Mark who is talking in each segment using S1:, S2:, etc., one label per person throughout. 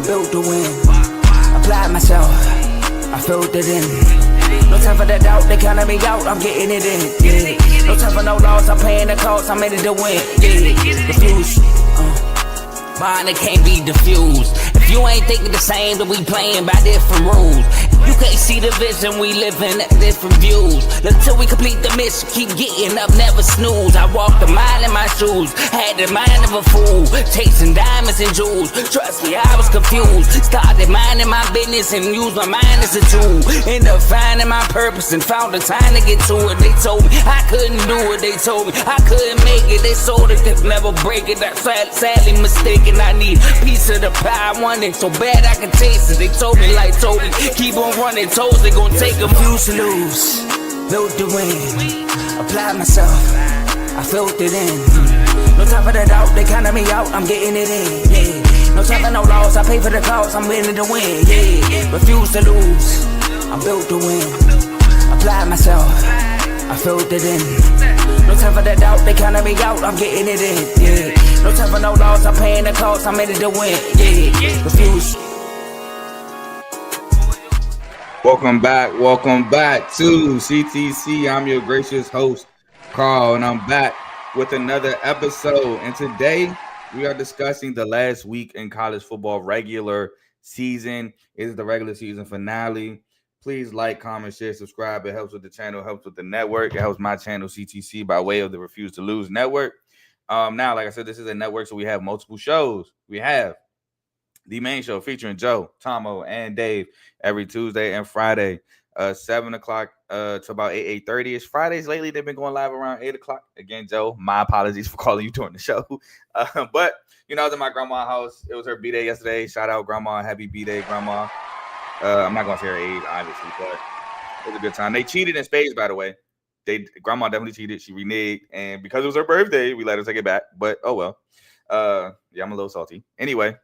S1: I'm built to win. Applied myself, I filled it in. No time for the doubt, they counted me out, I'm getting it in. Yeah. No time for no loss, I'm paying the cost, I'm in it to win. Yeah. Refuse. Mine, it can't be diffused. If you ain't thinking the same, then we playing by different rules. You can't see the vision, we living at different views. Until we complete the mission, keep getting up, never snooze. I walked a mile in my shoes, had the mind of a fool, chasing diamonds and jewels. Trust me, I was confused. Started minding my business and used my mind as a tool. Ended up finding my purpose and found the time to get to it. They told me I couldn't do it, they told me I couldn't make it. They sold it, they never break it. That's sadly mistaken. I need a piece of the pie, I want it so bad I can taste it. They told me like Toby, keep on running toes, they gon' take a few to lose. Built to win, applied myself, I filled it in. No time for the doubt, they counted me out, I'm getting it in. Yeah. No time for no loss, I pay for the cost, I'm winning to win. Yeah. Refuse to lose, I'm built to win. Applied myself, I filled it in. No time for the doubt, they counted me out, I'm getting it in. Yeah. No time for no loss, I'm paying the cost, I'm in it to win. Yeah. Refuse.
S2: Welcome back to CTC. I'm your gracious host, Carl, and I'm back with another episode. And today we are discussing the last week in college football regular season. It is the regular season finale. Please like, comment, share, subscribe. It helps with the channel, helps with the network. It helps my channel, CTC, by way of the Refuse to Lose network. Now, like I said, this is a network, so we have multiple shows. We have the main show featuring Joe, Tomo, and Dave every Tuesday and Friday, 7 o'clock to about 8:30ish. Fridays lately, they've been going live around 8 o'clock. Again, Joe, my apologies for calling you during the show. But, you know, I was at my grandma's house. It was her B-Day yesterday. Shout out, Grandma. Happy B-Day, Grandma. I'm not going to say her age, obviously, but it was a good time. They cheated in spades, by the way. Grandma definitely cheated. She reneged. And because it was her birthday, we let her take it back. But, oh, well. Yeah, I'm a little salty. Anyway.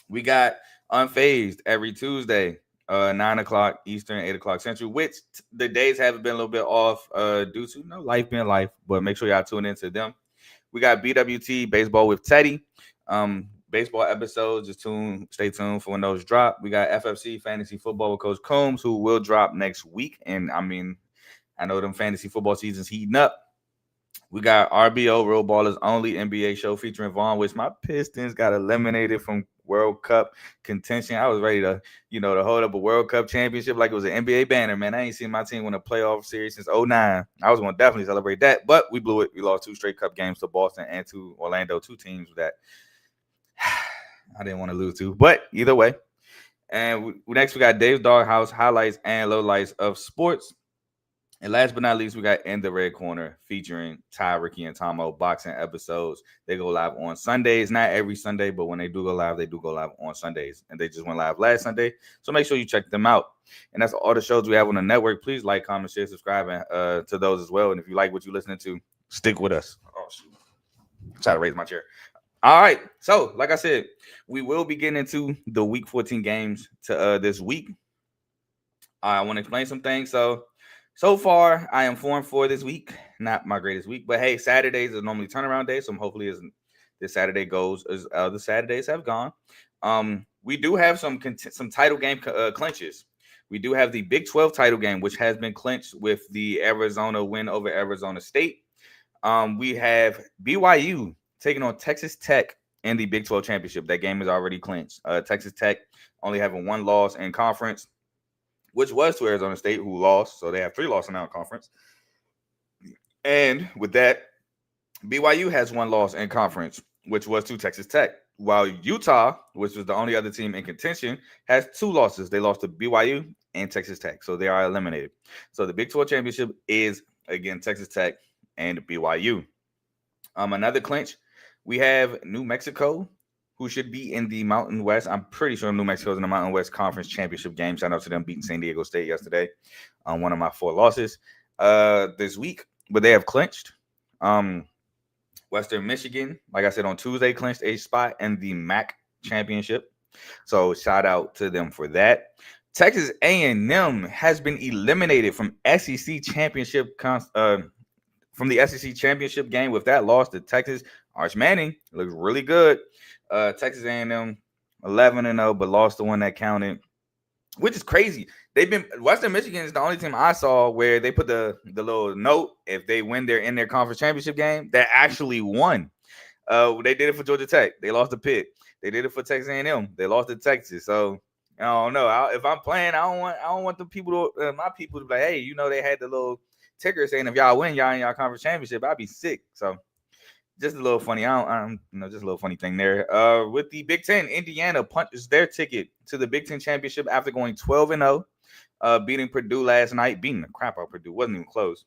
S2: We got Unfazed every Tuesday, 9 o'clock Eastern, 8 o'clock Central, which the days have been a little bit off due to life being life, but make sure y'all tune into them. We got BWT, Baseball with Teddy. Baseball episodes, stay tuned for when those drop. We got FFC, Fantasy Football with Coach Coombs, who will drop next week. And, I mean, I know them fantasy football seasons heating up. We got RBO, Real Ballers Only NBA show featuring Vaughn, which my Pistons got eliminated from World Cup contention. I was ready to, to hold up a World Cup championship like it was an NBA banner, man. I ain't seen my team win a playoff series since 2009. I was going to definitely celebrate that, but we blew it. We lost 2 straight cup games to Boston and to Orlando, 2 teams that I didn't want to lose to, but either way. And next we got Dave's Doghouse, highlights and lowlights of sports. And last but not least, we got In the Red Corner featuring Ty, Ricky, and Tomo boxing episodes. They go live on Sundays, not every Sunday, but when they do go live on Sundays. And they just went live last Sunday. So make sure you check them out. And that's all the shows we have on the network. Please like, comment, share, subscribe to those as well. And if you like what you're listening to, stick with us. Oh, shoot. Try to raise my chair. All right. So, like I said, we will be getting into the Week 14 games to this week. I want to explain some things. So far, I am 4-4 this week. Not my greatest week, but hey, Saturdays are normally turnaround days, so hopefully as this Saturday goes as other Saturdays have gone. We do have some title game clinches. We do have the Big 12 title game, which has been clinched with the Arizona win over Arizona State. We have BYU taking on Texas Tech in the Big 12 championship. That game is already clinched. Texas Tech only having 1 loss in conference, which was to Arizona State, who lost. So they have 3 losses now in conference. And with that, BYU has 1 loss in conference, which was to Texas Tech. While Utah, which was the only other team in contention, has 2 losses. They lost to BYU and Texas Tech. So they are eliminated. So the Big 12 championship is, again, Texas Tech and BYU. Another clinch, we have New Mexico, who should be in the Mountain West. I'm pretty sure New Mexico's in the Mountain West Conference Championship game. Shout out to them beating San Diego State yesterday on one of my 4 losses this week. But they have clinched. Western Michigan, like I said, on Tuesday, clinched a spot in the MAC Championship. So shout out to them for that. Texas A&M has been eliminated from SEC Championship from the SEC Championship game with that loss to Texas. Arch Manning looks really good. Texas A&M 11-0, but lost the one that counted, which is crazy. They've been Western Michigan is the only team I saw where they put the little note if they win in their conference championship game that actually won. They did it for Georgia Tech. They lost to Pitt. They did it for Texas A&M. They lost to Texas. So I don't know. If I'm playing, I don't want the people to my people to be like, hey, they had the little ticker saying if y'all win, y'all in y'all conference championship. I'd be sick. So just a little funny. Just a little funny thing there. With the Big Ten, Indiana punches their ticket to the Big Ten championship after going 12-0, beating Purdue last night, beating the crap out of Purdue. Wasn't even close.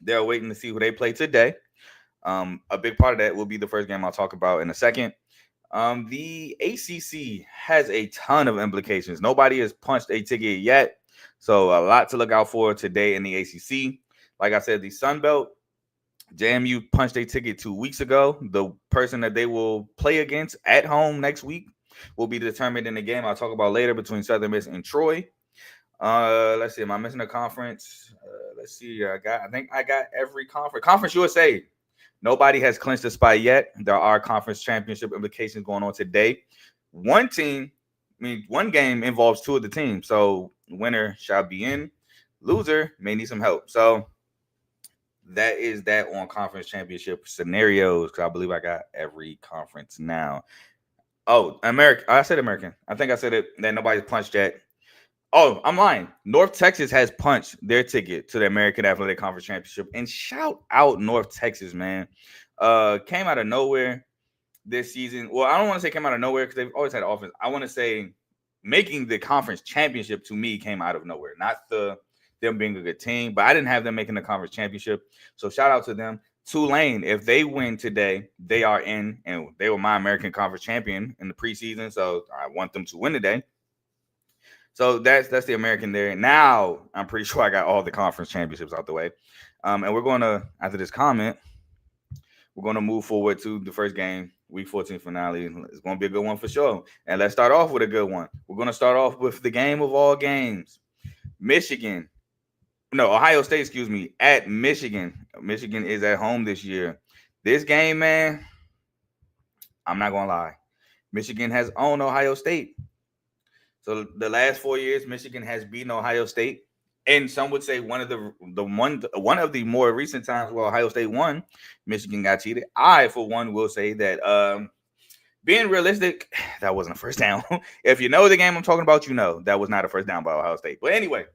S2: They're waiting to see who they play today. A big part of that will be the first game I'll talk about in a second. The ACC has a ton of implications. Nobody has punched a ticket yet, so a lot to look out for today in the ACC. Like I said, the Sun Belt, JMU punched a ticket 2 weeks ago. The person that they will play against at home next week will be determined in the game I'll talk about later between Southern Miss and Troy. Let's see. Am I missing a conference? Let's see. I think I got every conference. Conference USA. Nobody has clinched a spot yet. There are conference championship implications going on today. One game involves two of the teams. So winner shall be in. Loser may need some help. So that is that on conference championship scenarios, because I believe I got every conference now. Oh, American. I said American. I think I said it that nobody's punched yet. Oh, I'm lying. North Texas has punched their ticket to the American Athletic Conference Championship. And shout out North Texas, man. Came out of nowhere this season. Well, I don't want to say came out of nowhere because they've always had offense. I want to say making the conference championship to me came out of nowhere. Not them being a good team, but I didn't have them making the conference championship. So shout out to them. Tulane, if they win today, they are in, and they were my American Conference champion in the preseason. So I want them to win today. So that's the American there. Now I'm pretty sure I got all the conference championships out the way. And we're going to, after this comment, we're going to move forward to the first game, Week 14 finale. It's going to be a good one for sure. And let's start off with a good one. We're going to start off with the game of all games. Ohio State, at Michigan. Michigan is at home this year. This game, man, I'm not going to lie. Michigan has owned Ohio State. So the last 4 years, Michigan has beaten Ohio State. And some would say one of the more recent times where Ohio State won, Michigan got cheated. I, for one, will say that being realistic, that wasn't a first down. If you know the game I'm talking about, that was not a first down by Ohio State. But anyway,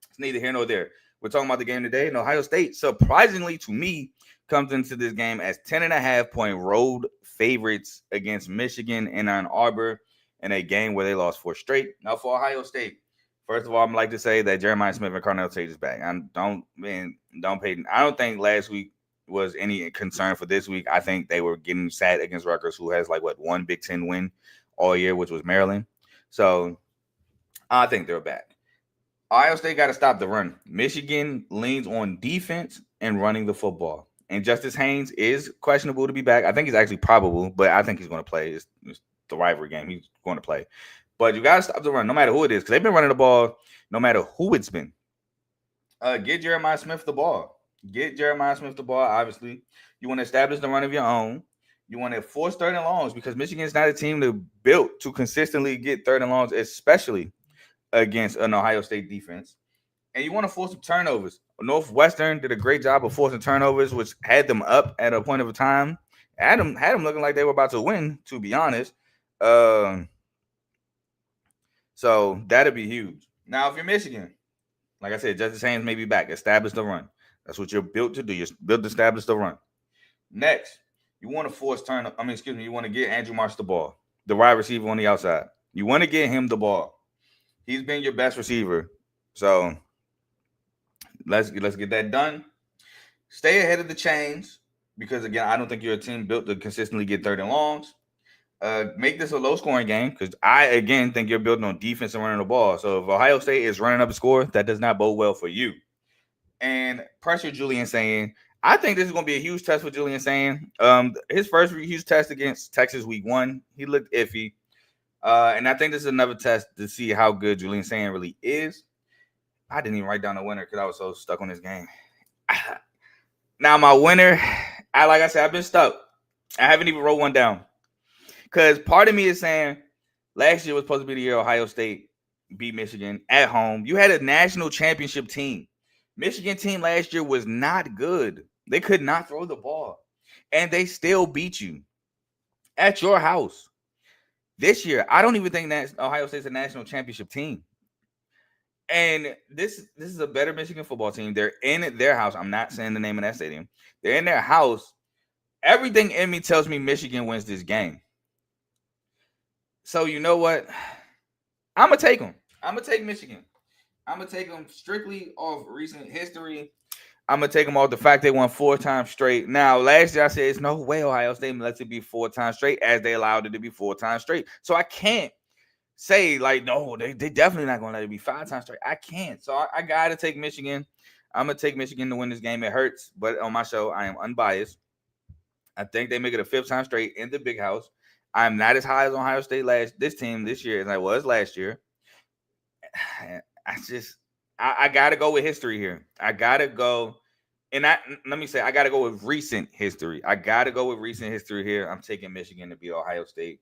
S2: it's neither here nor there. We're talking about the game today. And Ohio State, surprisingly to me, comes into this game as 10.5-point road favorites against Michigan in Ann Arbor in a game where they lost 4 straight. Now, for Ohio State, first of all, I'm like to say that Jeremiah Smith and Carnell Tate is back. I don't think last week was any concern for this week. I think they were getting sat against Rutgers, who has one Big Ten win all year, which was Maryland. So I think they're back. Ohio State got to stop the run. Michigan leans on defense and running the football. And Justice Haynes is questionable to be back. I think he's actually probable, but I think he's going to play. It's the rivalry game. He's going to play. But you got to stop the run, no matter who it is, because they've been running the ball no matter who it's been. Get Jeremiah Smith the ball. Obviously. You want to establish the run of your own. You want to force third and longs because Michigan's not a team that built to consistently get third and longs, especially against an Ohio State defense. And you want to force some turnovers. Northwestern did a great job of forcing turnovers, which had them up at a point of time. Had them looking like they were about to win, to be honest. So that'd be huge. Now, if you're Michigan, like I said, Justice Haynes may be back. Establish the run. That's what you're built to do. You're built to establish the run. Next, you want to you want to get Andrew Marsh the ball, the wide receiver on the outside. You want to get him the ball. He's been your best receiver. So let's get that done. Stay ahead of the chains because, again, I don't think you're a team built to consistently get third and longs. Make this a low-scoring game because I, again, think you're building on defense and running the ball. So if Ohio State is running up a score, that does not bode well for you. And pressure Julian Sayin. I think this is going to be a huge test for Julian Sayin. His first huge test against Texas week 1, he looked iffy. And I think this is another test to see how good Julian Sayin really is. I didn't even write down the winner because I was so stuck on this game. Now, my winner, like I said, I've been stuck. I haven't even wrote one down. Because part of me is saying Last year was supposed to be the year Ohio State beat Michigan at home. You had a national championship team. Michigan team last year was not good. They could not throw the ball, and they still beat you at your house. This year, I don't even think that Ohio State's a national championship team. And this is a better Michigan football team. They're in their house. I'm not saying the name of that stadium. They're in their house. Everything in me tells me Michigan wins this game. So you know what? I'm gonna take them. I'm gonna take Michigan. I'm gonna take them strictly off recent history. I'm gonna take them off the fact they won 4 times straight. Now, last year I said it's no way Ohio State lets it be 4 times straight, as they allowed it to be 4 times straight. So I can't say like no, they definitely not gonna let it be 5 times straight. I can't. So I gotta take Michigan. I'm gonna take Michigan to win this game. It hurts, but on my show I am unbiased. I think they make it a 5th time straight in the big house. I'm not as high as Ohio State this year as I was last year. I gotta go with history here. I gotta go, and let me say I gotta go with recent history. I gotta go with recent history here. I'm taking Michigan to beat Ohio State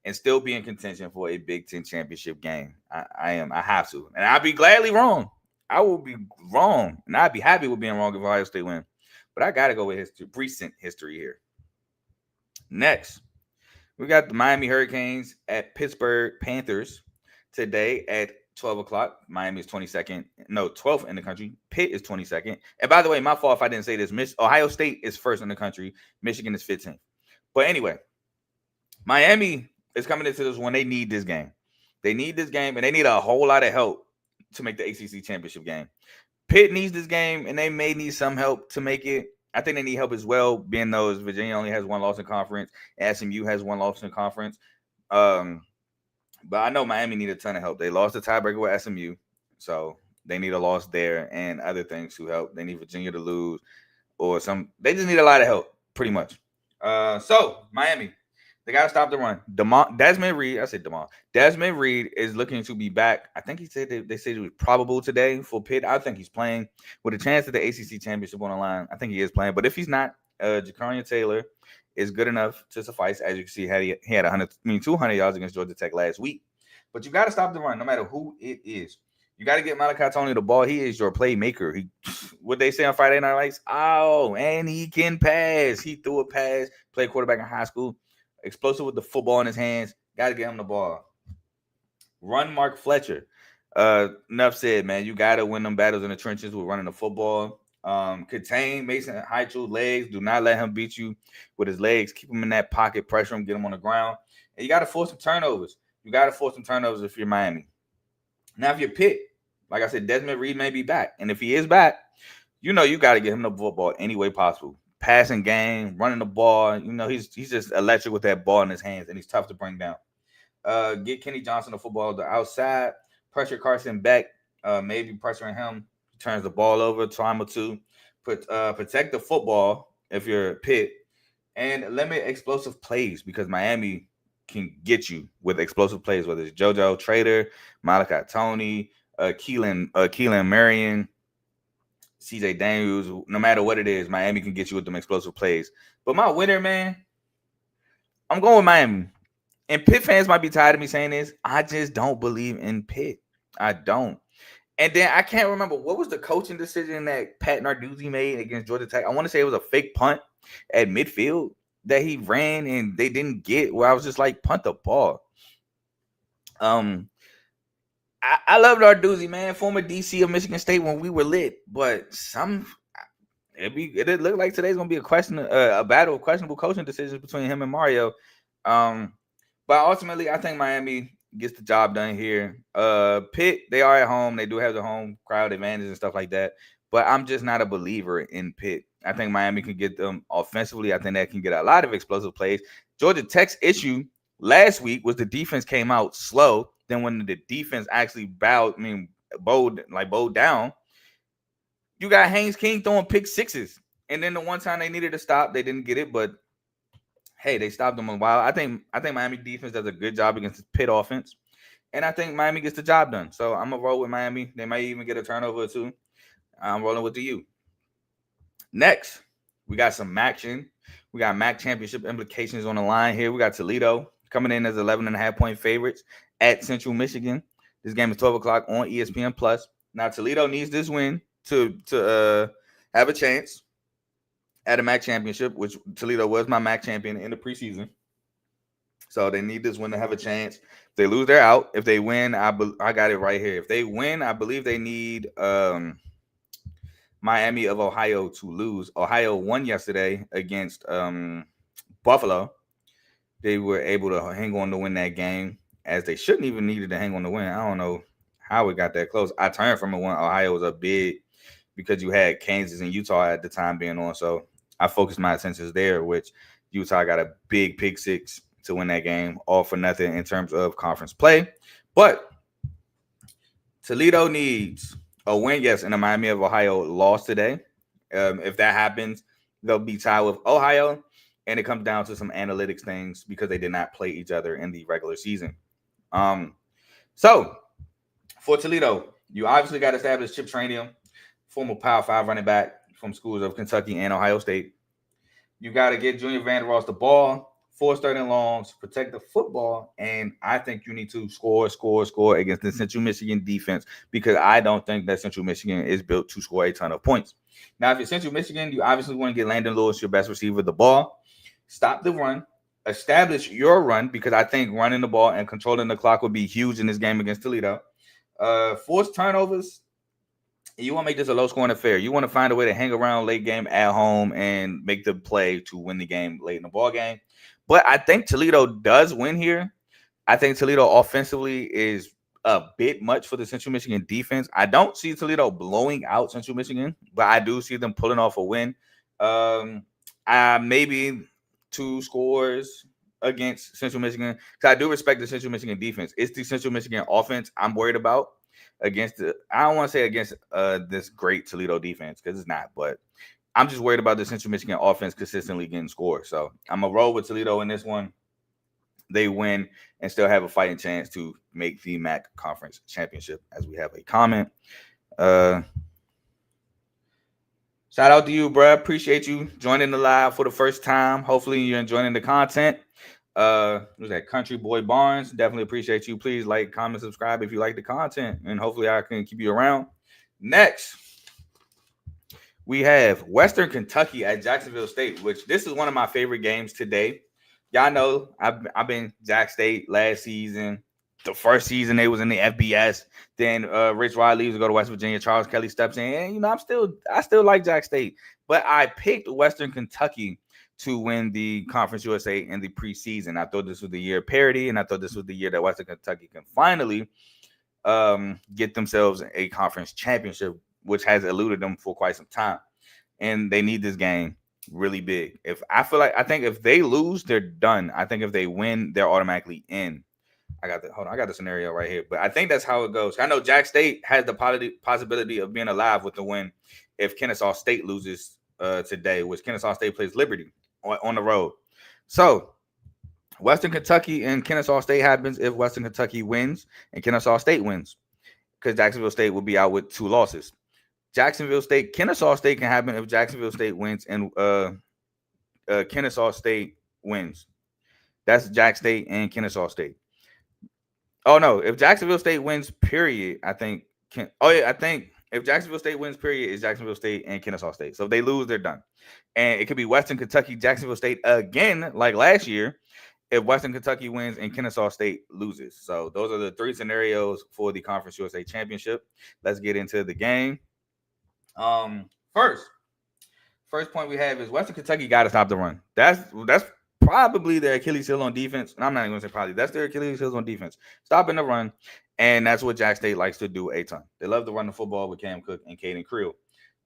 S2: and still be in contention for a Big Ten championship game. I am. I have to, and I'll be gladly wrong. I will be wrong, and I'd be happy with being wrong if Ohio State win. But I gotta go with recent history here. Next, we got the Miami Hurricanes at Pittsburgh Panthers today at 12 o'clock. Miami is 12th in the country. Pitt is 22nd. And by the way, my fault if I didn't say this. Ohio State is 1st in the country. Michigan is 15th. But anyway, Miami is coming into this when they need this game. They need this game, and they need a whole lot of help to make the ACC championship game. Pitt needs this game, and they may need some help to make it. I think they need help as well, being those Virginia only has 1 loss in conference. SMU has 1 loss in conference. But I know Miami need a ton of help. They lost the tiebreaker with SMU, so they need a loss there and other things to help. They need Virginia to lose or some. They just need a lot of help, pretty much. So Miami, they got to stop the run. Desmond Reed is looking to be back. I think he said they said he was probable today for Pitt. I think he's playing with a chance at the ACC championship on the line. I think he is playing, but if he's not, Ja'Carrion Taylor is good enough to suffice. As you can see, he had 200 yards against Georgia Tech last week. But you got to stop the run, no matter who it is. You got to get Malachi Tony the ball. He is your playmaker. What they say on Friday Night Lights? Oh, and he can pass. He threw a pass. Played quarterback in high school. Explosive with the football in his hands. Got to get him the ball. Run Mark Fletcher. Enough said, man. You got to win them battles in the trenches with running the football. Contain Mason Heichel legs. Do not let him beat you with his legs. Keep him in that pocket, pressure him, get him on the ground. And you got to force some turnovers. If you're Miami. Now, if you're Pitt, like I said, Desmond Reed may be back. And if he is back, you got to get him the football any way possible. Passing game, running the ball. He's just electric with that ball in his hands, and he's tough to bring down. Get Kenny Johnson the football the outside. Pressure Carson back. Maybe pressuring him. Turns the ball over, time or two. Protect the football if you're Pitt. And limit explosive plays because Miami can get you with explosive plays, whether it's JoJo Trader, Malachi Tony, Keelan Marion, CJ Daniels. No matter what it is, Miami can get you with them explosive plays. But my winner, man, I'm going with Miami. And Pitt fans might be tired of me saying this. I just don't believe in Pitt. I don't. And then I can't remember what was the coaching decision that Pat Narduzzi made against Georgia Tech. I want to say it was a fake punt at midfield that he ran and they didn't get, where I was just like, punt the ball. I love Narduzzi, man, former DC of Michigan State when we were lit, but it looked like today's gonna be a battle of questionable coaching decisions between him and Mario. But ultimately, I think Miami gets the job done here. Pitt, they are at home. They do have the home crowd advantage and stuff like that. But I'm just not a believer in Pitt. I think Miami can get them offensively. I think they can get a lot of explosive plays. Georgia Tech's issue last week was the defense came out slow. Then when the defense actually bowed down, you got Haynes King throwing pick sixes. And then the one time they needed to stop, they didn't get it. But hey, they stopped them a while. I think Miami defense does a good job against the Pitt offense. And I think Miami gets the job done. So I'm going to roll with Miami. They might even get a turnover or two. I'm rolling with the U. Next, we got some action. We got MAC championship implications on the line here. We got Toledo coming in as 11.5-point favorites at Central Michigan. This game is 12 o'clock on ESPN Plus. Now Toledo needs this win to have a chance at a MAC championship, which Toledo was my MAC champion in the preseason. So they need this win to have a chance. If they lose, they're out. If they win, I got it right here. If they win, I believe they need Miami of Ohio to lose. Ohio won yesterday against Buffalo. They were able to hang on to win that game, as they shouldn't even needed to hang on to win. I don't know how it got that close. I turned from it when Ohio was up big because you had Kansas and Utah at the time being on. So I focused my attentions there, which Utah got a big pick six to win that game, all for nothing in terms of conference play. But Toledo needs a win, yes, and the Miami of Ohio lost today. If that happens, they'll be tied with Ohio, and it comes down to some analytics things because they did not play each other in the regular season. So for Toledo, you obviously got to establish Chip Trainium, former Power 5 running back from schools of Kentucky and Ohio State. You got to get Junior Vanderross the ball, 4 starting longs, protect the football, and I think you need to score against the Central Michigan defense because I don't think that Central Michigan is built to score a ton of points. Now, if you're Central Michigan, you obviously want to get Landon Lewis, your best receiver, the ball. Stop the run. Establish your run because I think running the ball and controlling the clock would be huge in this game against Toledo. Force turnovers. You want to make this a low-scoring affair. You want to find a way to hang around late game at home and make the play to win the game late in the ball game. But I think Toledo does win here. I think Toledo offensively is a bit much for the Central Michigan defense. I don't see Toledo blowing out Central Michigan, but I do see them pulling off a win. Maybe 2 scores against Central Michigan because I do respect the Central Michigan defense. It's the Central Michigan offense I'm worried about against I don't want to say against this great Toledo defense because it's not, but I'm just worried about the Central Michigan offense consistently getting scores. So I'm going to roll with Toledo in this one. They win and still have a fighting chance to make the MAC Conference Championship, as we have a comment. Shout out to you, bro. Appreciate you joining the live for the first time. Hopefully you're enjoying the content. Was that Country Boy Barnes? Definitely appreciate you. Please like, comment, subscribe if you like the content, and hopefully I can keep you around. Next, we have Western Kentucky at Jacksonville State, which this is one of my favorite games today. Y'all know I've been Jack State last season. The first season they was in the FBS. Then Rich Rod leaves to go to West Virginia. Charles Kelly steps in. And, I still like Jack State. But I picked Western Kentucky to win the Conference USA in the preseason. I thought this was the year of parity, and I thought this was the year that Western Kentucky can finally get themselves a conference championship, which has eluded them for quite some time. And they need this game really big. I think if they lose, they're done. I think if they win, they're automatically in. I got the scenario right here. But I think that's how it goes. I know Jack State has the possibility of being alive with the win if Kennesaw State loses today, which Kennesaw State plays Liberty on the road. So Western Kentucky and Kennesaw State happens if Western Kentucky wins and Kennesaw State wins, because Jacksonville State will be out with 2 losses. Kennesaw State can happen if Jacksonville State wins and Kennesaw State wins. That's Jack State and Kennesaw State. Oh no, if Jacksonville State wins, period, I think if Jacksonville State wins, period, it's Jacksonville State and Kennesaw State. So if they lose, they're done. And it could be Western Kentucky, Jacksonville State again, like last year, if Western Kentucky wins and Kennesaw State loses. So those are the 3 scenarios for the Conference USA Championship. Let's get into the game. First point we have is Western Kentucky got to stop the run. That's probably their Achilles heel on defense. And I'm not even going to say probably. That's their Achilles heel on defense. Stopping the run. And that's what Jack State likes to do a ton. They love to run the football with Cam Cook and Caden Creel.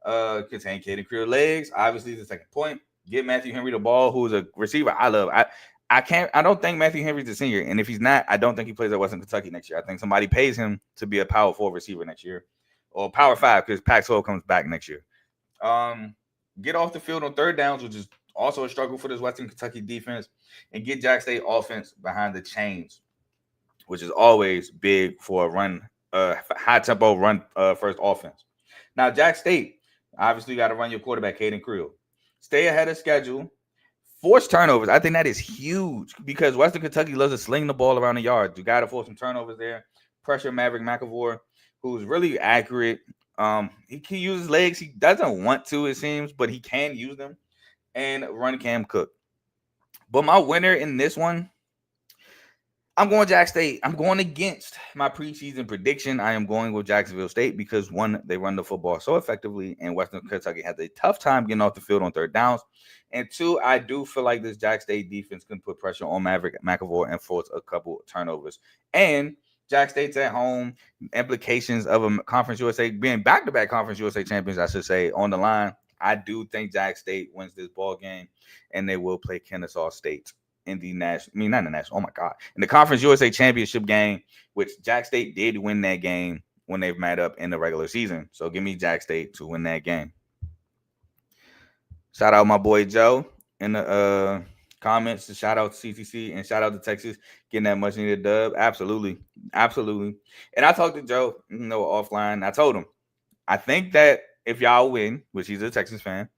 S2: Contain Caden Creel legs. Obviously, the second point. Get Matthew Henry the ball, who is a receiver I love. I don't think Matthew Henry's a senior. And if he's not, I don't think he plays at Western Kentucky next year. I think somebody pays him to be a Power 4 receiver next year. Or Power 5, because Pac-12 comes back next year. Get off the field on 3rd downs, which is also a struggle for this Western Kentucky defense, and get Jack State offense behind the chains, which is always big for a run, high-tempo run first offense. Now, Jack State, obviously, you got to run your quarterback, Caden Creel. Stay ahead of schedule. Force turnovers. I think that is huge because Western Kentucky loves to sling the ball around the yard. You got to force some turnovers there. Pressure Maverick McAvoy, who's really accurate. He can use his legs. He doesn't want to, it seems, but he can use them. And run Cam Cook. But my winner in this one, I'm going Jack State. I'm going against my preseason prediction. I am going with Jacksonville State because, one, they run the football so effectively, and Western Kentucky has a tough time getting off the field on third downs. And two, I do feel like this Jack State defense can put pressure on Maverick McAvoy and force a couple turnovers. And Jack State's at home. Implications of a Conference USA being back-to-back Conference USA champions, I should say, on the line. I do think Jack State wins this ball game, and they will play Kennesaw State in the national, not in the national, oh my God, in the Conference USA championship game, which Jack State did win that game when they've met up in the regular season. So give me Jack State to win that game. Shout out my boy Joe in the comments. Shout out to CTC and shout out to Texas getting that much needed dub. Absolutely. And I talked to Joe, offline. I told him, I think that if y'all win, which he's a Texas fan,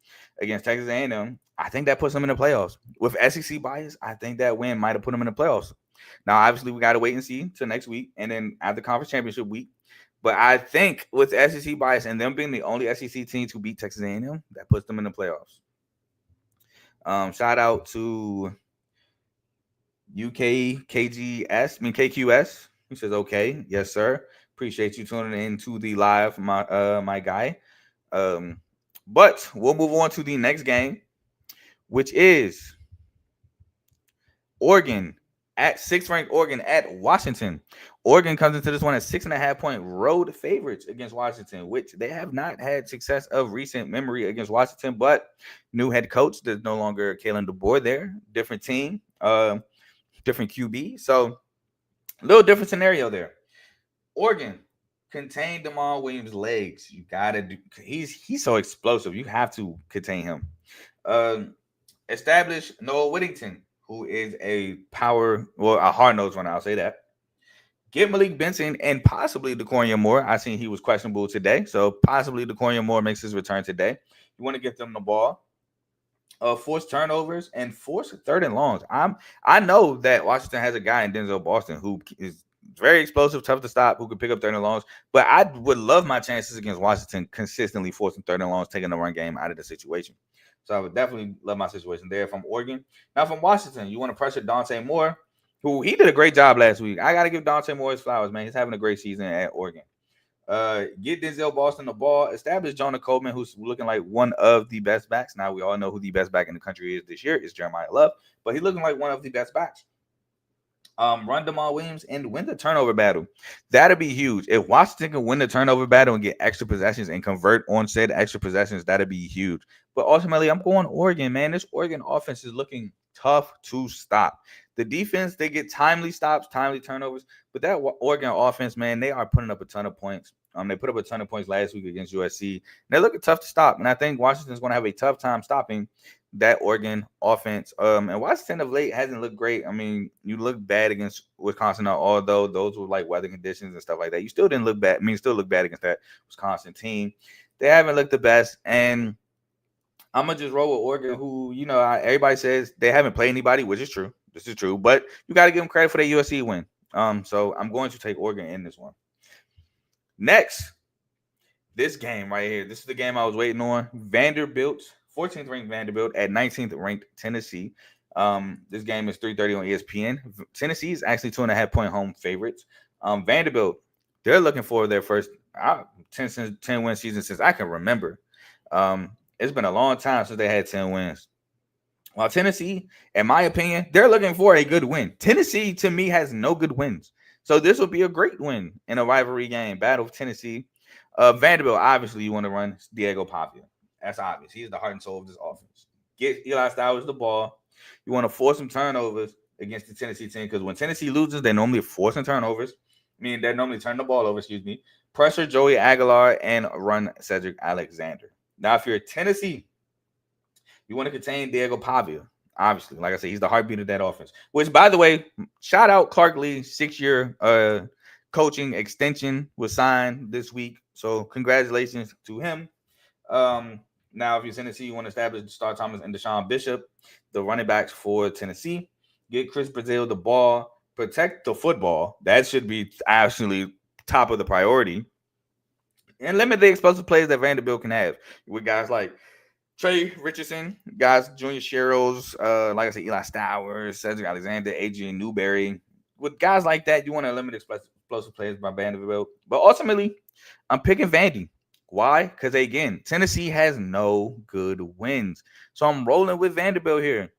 S2: against Texas A&M, I think that puts them in the playoffs. With SEC bias, I think that win might have put them in the playoffs. Now, obviously, we got to wait and see till next week and then at the conference championship week. But I think with SEC bias and them being the only SEC team to beat Texas A&M, that puts them in the playoffs. Shout out to KQS. He says, okay, yes, sir. Appreciate you tuning in to the live, my guy. But we'll move on to the next game, which is Oregon at 6th ranked Oregon at Washington. Oregon comes into this one at 6.5-point road favorites against Washington, which they have not had success of recent memory against Washington. But new head coach, there's no longer Kalen DeBoer there, different team, different QB. So a little different scenario there. Oregon contain Damon Williams' legs. You gotta do. He's so explosive. You have to contain him. Establish Noah Whittington, who is a hard-nosed runner. I'll say that. Get Malik Benson and possibly DeCorian Moore. I seen he was questionable today, so possibly DeCorian Moore makes his return today. You want to get them the ball. Force turnovers and force third and longs. I know that Washington has a guy in Denzel Boston who is very explosive, tough to stop, who can pick up third and longs. But I would love my chances against Washington consistently forcing third and longs, taking the run game out of the situation. So I would definitely love my situation there from Oregon. Now from Washington, you want to pressure Dante Moore, who he did a great job last week. I got to give Dante Moore his flowers, man. He's having a great season at Oregon. Get Denzel Boston the ball. Establish Jonah Coleman, who's looking like one of the best backs. Now we all know who the best back in the country is this year. It's Jeremiah Love, but he's looking like one of the best backs. Run Damon Williams and win the turnover battle. That'd be huge. If Washington can win the turnover battle and get extra possessions and convert on said extra possessions, that'd be huge. But ultimately, I'm going Oregon, man. This Oregon offense is looking tough to stop. The defense, they get timely stops, timely turnovers. But that Oregon offense, man, they are putting up a ton of points. They put up a ton of points last week against USC. They're looking tough to stop. And I think Washington's going to have a tough time stopping that Oregon offense. And Washington of late hasn't looked great. I mean, you look bad against Wisconsin, although those were like weather conditions and stuff like that. You still didn't look bad. I mean, still look bad against that Wisconsin team. They haven't looked the best. And I'm going to just roll with Oregon, who, everybody says they haven't played anybody, which is true. This is true. But you got to give them credit for their USC win. So I'm going to take Oregon in this one. Next, this game right here. This is the game I was waiting on. Vanderbilt, 14th ranked Vanderbilt at 19th ranked Tennessee. This game is 3:30 on ESPN. Tennessee is actually 2.5-point home favorites. Vanderbilt, they're looking for their first 10-win season since I can remember. It's been a long time since they had 10 wins. While Tennessee, in my opinion, they're looking for a good win. Tennessee, to me, has no good wins. So this will be a great win in a rivalry game, battle of Tennessee. Vanderbilt, obviously, you want to run Diego Pavia. That's obvious. He's the heart and soul of this offense. Get Eli Stowers the ball. You want to force some turnovers against the Tennessee team because when Tennessee loses, they normally force some turnovers. Meaning they normally turn the ball over, Pressure Joey Aguilar and run Cedric Alexander. Now, if you're Tennessee, you want to contain Diego Pavia. Obviously, like I said, he's the heartbeat of that offense. Which, by the way, shout out Clark Lee, 6-year coaching extension was signed this week. So congratulations to him. Now, if you're Tennessee, you want to establish Star Thomas and Deshaun Bishop, the running backs for Tennessee. Get Chris Brazil the ball, protect the football. That should be actually top of the priority. And limit the explosive plays that Vanderbilt can have with guys like Trey Richardson, guys, Junior Sherrills, like I said, Eli Stowers, Cedric Alexander, Adrian Newberry. With guys like that, you want to limit explosive plays by Vanderbilt. But ultimately, I'm picking Vandy. Why? Because, again, Tennessee has no good wins. So I'm rolling with Vanderbilt here.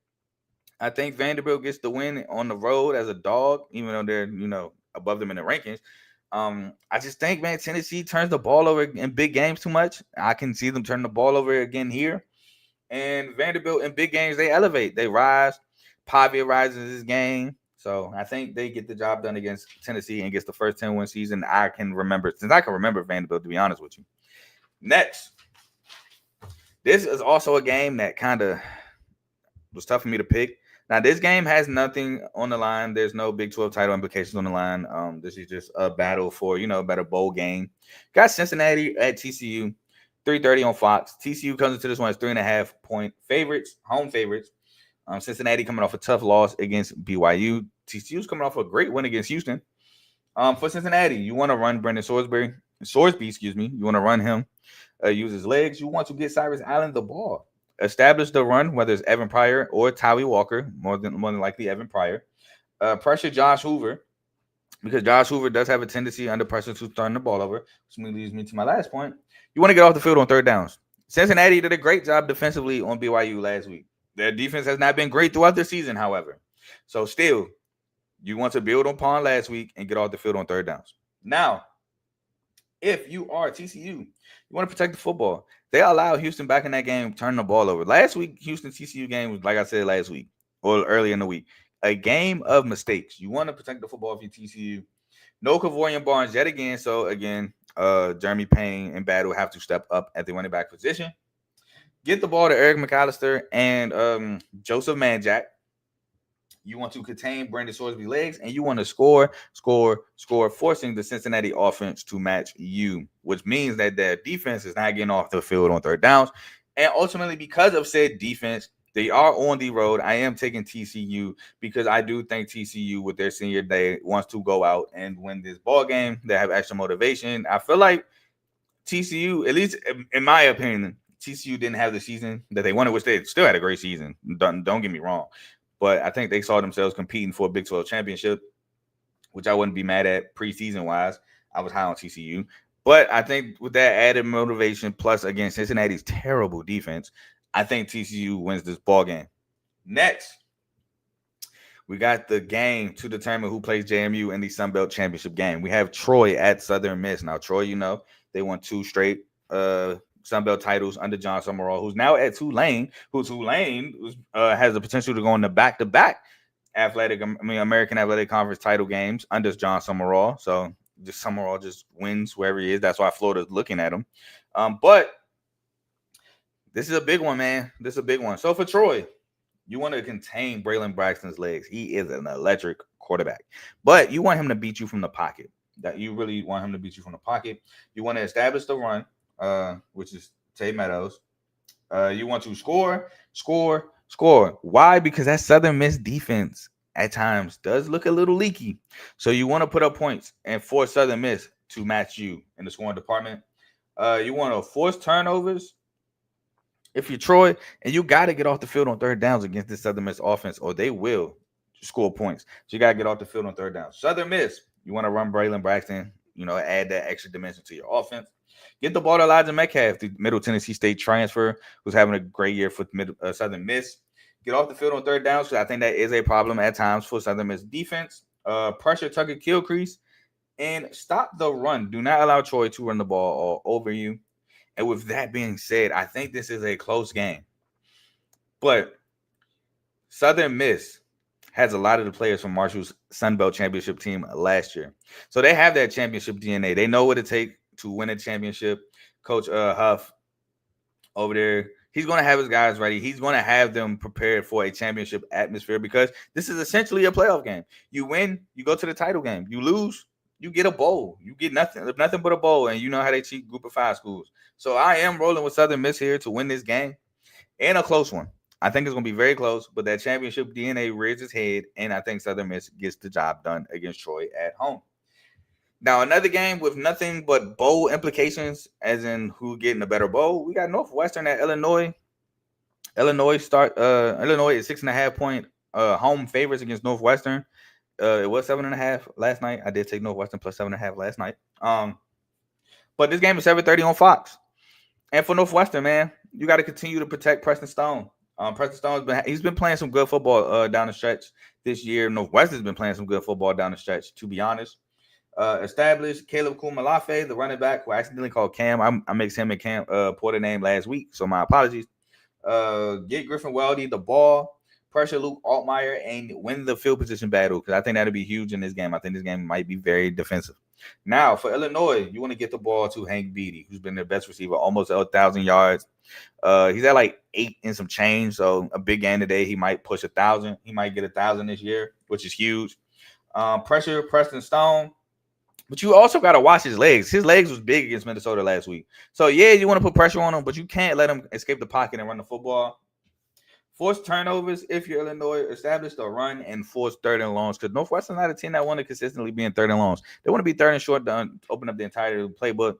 S2: I think Vanderbilt gets the win on the road as a dog, even though they're, above them in the rankings. I just think, man, Tennessee turns the ball over in big games too much. I can see them turn the ball over again here. And Vanderbilt in big games, they elevate, they rise. Pavia rises this game. So I think they get the job done against Tennessee and gets the first 10-win season I can remember, since I can remember Vanderbilt, to be honest with you. Next, this is also a game that kind of was tough for me to pick. Now, this game has nothing on the line. There's no Big 12 title implications on the line. This is just a battle for, a better bowl game. Got Cincinnati at TCU, 3:30 on Fox. TCU comes into this one as 3.5-point favorites, home favorites. Cincinnati coming off a tough loss against BYU. TCU's coming off a great win against Houston. For Cincinnati, you want to run Brendan Sorsby, You want to run him, use his legs. You want to get Cyrus Allen the ball. Establish the run, whether it's Evan Pryor or Tyree Walker, more than likely Evan Pryor. Pressure Josh Hoover, because Josh Hoover does have a tendency under pressure to turn the ball over, which leads me to my last point. You want to get off the field on third downs. Cincinnati did a great job defensively on BYU last week. Their defense has not been great throughout the season, however. So still, you want to build upon last week and get off the field on third downs. Now, if you are TCU, you want to protect the football. They allowed Houston back in that game, turning the ball over. Last week, Houston-TCU game was, like I said last week, or early in the week, a game of mistakes. You want to protect the football if you're TCU. No Kavorian Barnes yet again. So, again, Jeremy Payne and Battle have to step up at the running back position. Get the ball to Eric McAllister and Joseph Manjack. You want to contain Brandon Sorsby's legs, and you want to score, forcing the Cincinnati offense to match you, which means that their defense is not getting off the field on third downs. And ultimately, because of said defense, they are on the road. I am taking TCU because I do think TCU, with their senior day, wants to go out and win this ball game. They have extra motivation. I feel like TCU, at least in my opinion, TCU didn't have the season that they wanted, which they still had a great season. Don't get me wrong. But I think they saw themselves competing for a Big 12 championship, which I wouldn't be mad at preseason-wise. I was high on TCU. But I think with that added motivation, plus, again, Cincinnati's terrible defense, I think TCU wins this ball game. Next, we got the game to determine who plays JMU in the Sun Belt Championship game. We have Troy at Southern Miss. Now, Troy, they won 2 straight Sun Belt titles under John Summerall, who's now at Tulane, has the potential to go into back-to-back American Athletic Conference title games under John Summerall. So just Summerall just wins wherever he is. That's why Florida's looking at him. But this is a big one, man. This is a big one. So for Troy, you want to contain Braylon Braxton's legs. He is an electric quarterback. But you want him to beat you from the pocket. You really want him to beat you from the pocket. You want to establish the run, which is Tay Meadows. You want to score. Why? Because that Southern Miss defense at times does look a little leaky. So you want to put up points and force Southern Miss to match you in the scoring department. You want to force turnovers if you're Troy, and you got to get off the field on third downs against this Southern Miss offense, or they will score points. So you got to get off the field on third downs. Southern Miss, you want to run Braylon Braxton, add that extra dimension to your offense. Get the ball to Elijah Metcalf, the Middle Tennessee State transfer, who's having a great year for Southern Miss. Get off the field on third downs, because I think that is a problem at times for Southern Miss defense. Pressure Tucker Kilcrease, and stop the run. Do not allow Troy to run the ball all over you. And with that being said, I think this is a close game. But Southern Miss has a lot of the players from Marshall's Sun Belt Championship team last year. So they have that championship DNA. They know what it takes to win a championship. Coach Huff over there, he's going to have his guys ready. He's going to have them prepared for a championship atmosphere, because this is essentially a playoff game. You win, you go to the title game. You lose, you get a bowl. You get nothing but a bowl, and you know how they cheat Group of 5 schools. So I am rolling with Southern Miss here to win this game, and a close one. I think it's going to be very close, but that championship DNA rears its head, and I think Southern Miss gets the job done against Troy at home. Now, another game with nothing but bowl implications, as in who getting a better bowl. We got Northwestern at Illinois. Illinois is 6.5 point home favorites against Northwestern. It was 7.5 last night. I did take Northwestern plus 7.5 last night. But this game is 7:30 on Fox. And for Northwestern, man, you got to continue to protect Preston Stone. Preston Stone's he's been playing some good football down the stretch this year. Northwestern's been playing some good football down the stretch, to be honest. Established Caleb Kumalafe, the running back, who I accidentally called Cam. I mixed him and Cam Porter name last week, so my apologies. Get Griffin Weldy the ball, pressure Luke Altmaier, and win the field position battle, because I think that'll be huge in this game. I think this game might be very defensive. Now, for Illinois, you want to get the ball to Hank Beatty, who's been their best receiver, almost 1,000 yards. He's at like 8 and some change, so a big game today. He might push 1,000. He might get 1,000 this year, which is huge. Pressure Preston Stone. But you also got to watch his legs. His legs was big against Minnesota last week. So, yeah, you want to put pressure on him, but you can't let him escape the pocket and run the football. Force turnovers if you're Illinois. Establish the run and force third and longs, because Northwestern's not a team that want to consistently be in third and longs. They want to be third and short to open up the entire playbook,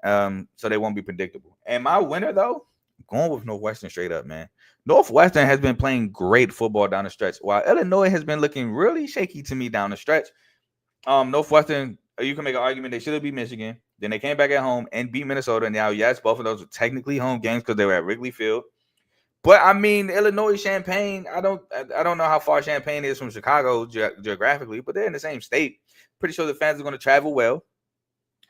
S2: so they won't be predictable. And my winner, though, going with Northwestern straight up, man. Northwestern has been playing great football down the stretch, while Illinois has been looking really shaky to me down the stretch. Northwestern, you can make an argument they should have beat Michigan. Then they came back at home and beat Minnesota. Now, yes, both of those were technically home games because they were at Wrigley Field. But I mean, Illinois, Champaign. I don't know how far Champaign is from Chicago geographically, but they're in the same state. Pretty sure the fans are going to travel well.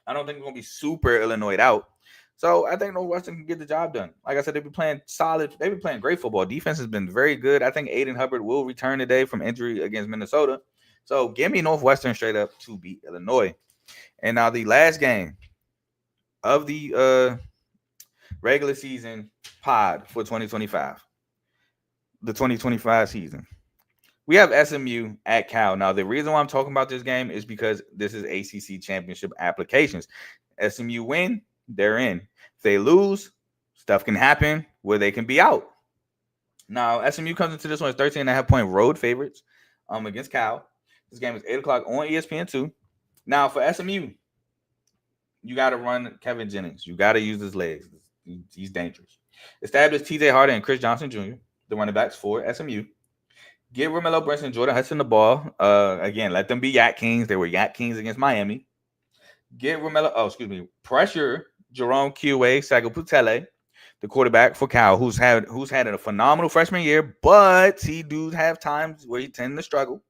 S2: I don't think they're going to be super Illinois out. So I think Northwestern can get the job done. Like I said, they've been playing solid. They've been playing great football. Defense has been very good. I think Aiden Hubbard will return today from injury against Minnesota. So give me Northwestern straight up to beat Illinois. And now the last game of the regular season pod for 2025. The 2025 season. We have SMU at Cal. Now, the reason why I'm talking about this game is because this is ACC championship applications. SMU win, they're in. If they lose, stuff can happen where they can be out. Now, SMU comes into this one as 13.5-point road favorites against Cal. This game is 8 o'clock on ESPN2. Now, for SMU, you got to run Kevin Jennings. You got to use his legs. He's dangerous. Establish TJ Harden and Chris Johnson Jr., the running backs for SMU. Give Romello Brunson and Jordan Hudson the ball. Again, let them be Yak Kings. They were Yak Kings against Miami. Pressure Jerome Sagaputele, the quarterback for Cal, who's had a phenomenal freshman year, but he does have times where he tends to struggle.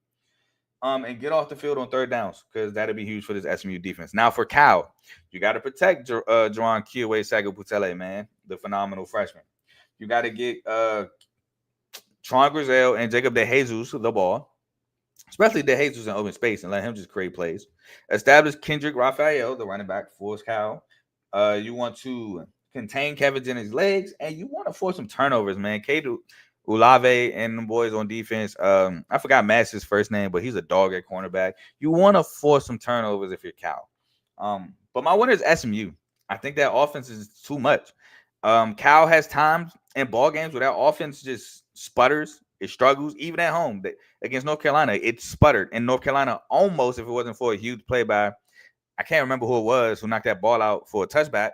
S2: And get off the field on third downs, because that'll be huge for this SMU defense. Now for Cal, you got to protect Jerron Sagaputele, man, the phenomenal freshman. You got to get Tron Grizel and Jacob DeJesus the ball, especially DeJesus in open space, and let him just create plays. Establish Kendrick Raphael, the running back for Cal. You want to contain Kevin Jennings' legs, and you want to force some turnovers, man. Kadu Ulave and the boys on defense. I forgot Mass's first name, but he's a dog at cornerback. You want to force some turnovers if you're Cal. But my winner is SMU. I think that offense is too much. Cal has times in ball games where that offense just sputters. It struggles. Even at home against North Carolina, it sputtered. And North Carolina almost, if it wasn't for a huge play by, I can't remember who it was, who knocked that ball out for a touchback,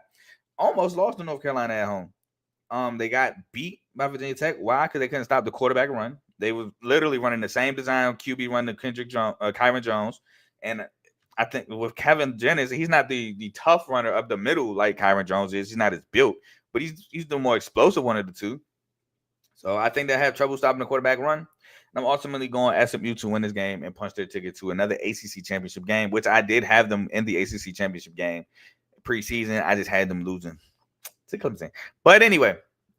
S2: almost lost to North Carolina at home. They got beat by Virginia Tech. Why? Because they couldn't stop the quarterback run. They were literally running the same design QB run to Kyron Jones. And I think with Kevin Jennings, he's not the tough runner up the middle like Kyron Jones is. He's not as built, but he's the more explosive one of the two. So I think they have trouble stopping the quarterback run. And I'm ultimately going SMU to win this game and punch their ticket to another ACC championship game, which I did have them in the ACC championship game preseason. I just had them losing to Clemson. But anyway,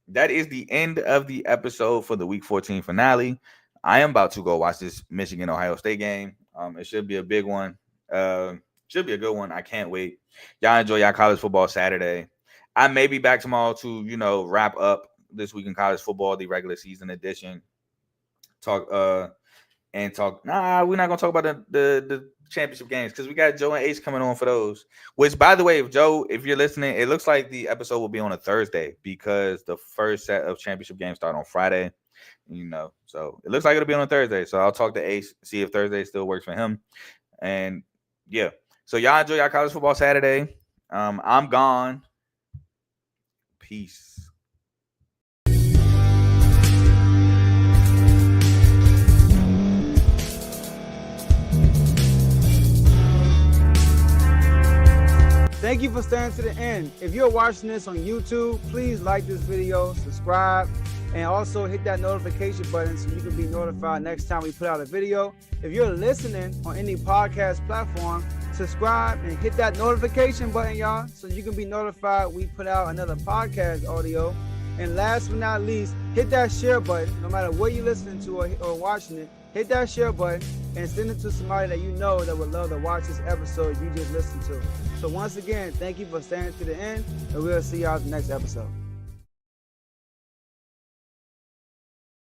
S2: that is the end of the episode for the Week 14 finale. I am about to go watch this Michigan-Ohio State game. It should be a big one. Should be a good one. I can't wait. Y'all enjoy y'all college football Saturday. I may be back tomorrow to, wrap up this week in college football, the regular season edition. Talk and talk. Nah, we're not gonna talk about the championship games because we got Joe and Ace coming on for those. Which, by the way, if you're listening, it looks like the episode will be on a Thursday because the first set of championship games start on Friday. So it looks like it'll be on a Thursday. So I'll talk to Ace, see if Thursday still works for him. And yeah, so y'all enjoy y'all college football Saturday. I'm gone. Peace.
S3: Thank you for staying to the end. If you're watching this on YouTube, please like this video, subscribe, and also hit that notification button so you can be notified next time we put out a video. If you're listening on any podcast platform, subscribe and hit that notification button, y'all, so you can be notified we put out another podcast audio. And last but not least, hit that share button. No matter what you're listening to or watching it, hit that share button and send it to somebody that you know that would love to watch this episode you just listened to. So once again, thank you for staying to the end, and we'll see y'all in the next episode.